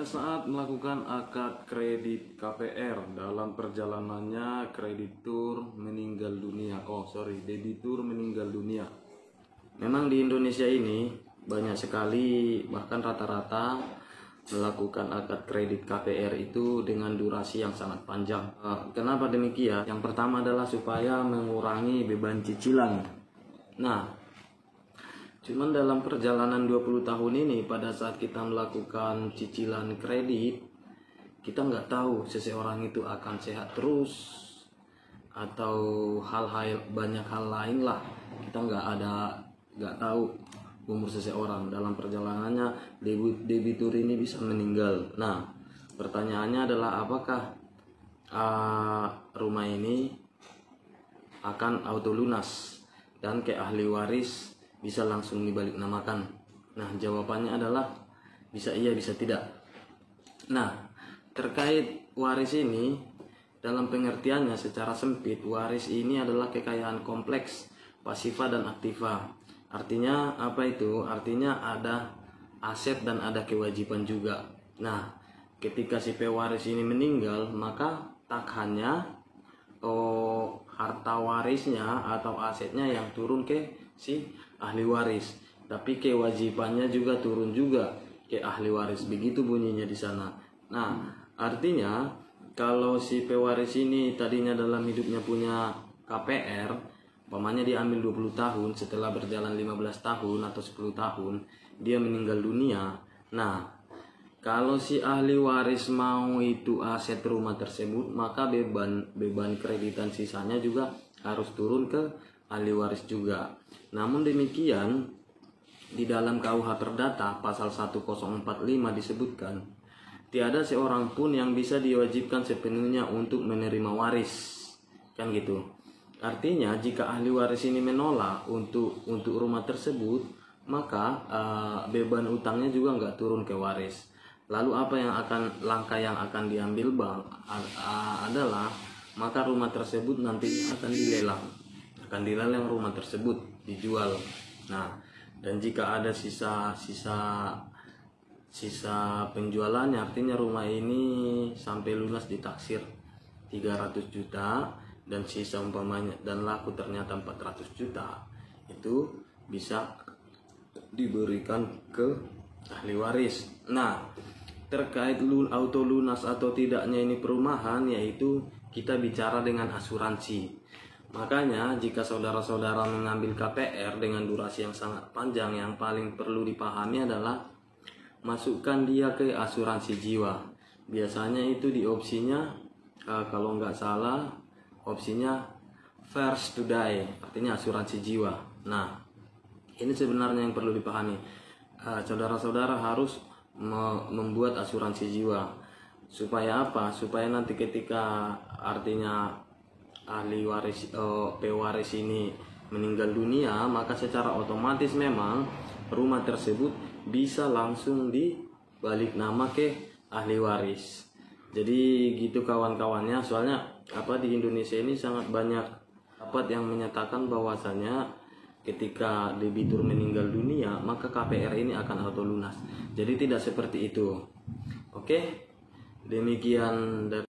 Pada saat melakukan akad kredit KPR, dalam perjalanannya kreditur meninggal dunia. Debitur meninggal dunia. Memang di Indonesia ini banyak sekali, bahkan rata-rata melakukan akad kredit KPR itu dengan durasi yang sangat panjang. Kenapa demikian? Yang pertama adalah supaya mengurangi beban cicilan. Nah, cuman dalam perjalanan 20 tahun ini, pada saat kita melakukan cicilan kredit, kita nggak tahu seseorang itu akan sehat terus atau banyak hal lain lah. Kita nggak tahu umur seseorang. Dalam perjalanannya debitur ini bisa meninggal. Nah, pertanyaannya adalah apakah rumah ini akan auto lunas dan ke ahli waris bisa langsung dibalik namakan? Nah, jawabannya adalah bisa iya, bisa tidak. Nah, terkait waris ini, dalam pengertiannya secara sempit, waris ini adalah kekayaan kompleks, pasifa dan aktiva. Artinya apa itu? Artinya ada aset dan ada kewajiban juga. Nah, ketika si pewaris ini meninggal, maka tak hanya harta warisnya atau asetnya yang turun ke si ahli waris, tapi kewajibannya juga turun juga ke ahli waris. Begitu bunyinya di sana. Nah, artinya kalau si pewaris ini tadinya dalam hidupnya punya KPR, umpamanya diambil 20 tahun, setelah berjalan 15 tahun atau 10 tahun dia meninggal dunia. Nah, kalau si ahli waris mau itu aset rumah tersebut, maka beban kreditan sisanya juga harus turun ke ahli waris juga. Namun demikian, di dalam KUH Perdata pasal 1045 disebutkan, tiada seorang pun yang bisa diwajibkan sepenuhnya untuk menerima waris. Kan gitu. Artinya jika ahli waris ini menolak untuk rumah tersebut, maka beban utangnya juga nggak turun ke waris. Lalu apa yang langkah yang akan diambil bank adalah maka rumah tersebut nanti akan dilelang rumah tersebut, dijual. Nah, dan jika ada sisa penjualannya, artinya rumah ini sampai lunas ditaksir 300 juta dan sisa umpamanya dan laku ternyata 400 juta, itu bisa diberikan ke ahli waris. Nah, terkait auto lunas atau tidaknya ini perumahan, yaitu kita bicara dengan asuransi. Makanya jika saudara-saudara mengambil KPR dengan durasi yang sangat panjang, yang paling perlu dipahami adalah masukkan dia ke asuransi jiwa. Biasanya itu di opsinya, kalau nggak salah, opsinya first to die, artinya asuransi jiwa. Nah, ini sebenarnya yang perlu dipahami. Saudara-saudara harus membuat asuransi jiwa. Supaya apa? Supaya nanti ketika artinya ahli waris pewaris ini meninggal dunia, maka secara otomatis memang rumah tersebut bisa langsung dibalik nama ke ahli waris. Jadi gitu kawan-kawannya. Soalnya di Indonesia ini sangat banyak yang menyatakan bahwasanya ketika debitur meninggal dunia maka KPR ini akan auto lunas. Jadi tidak seperti itu. Oke, demikian dari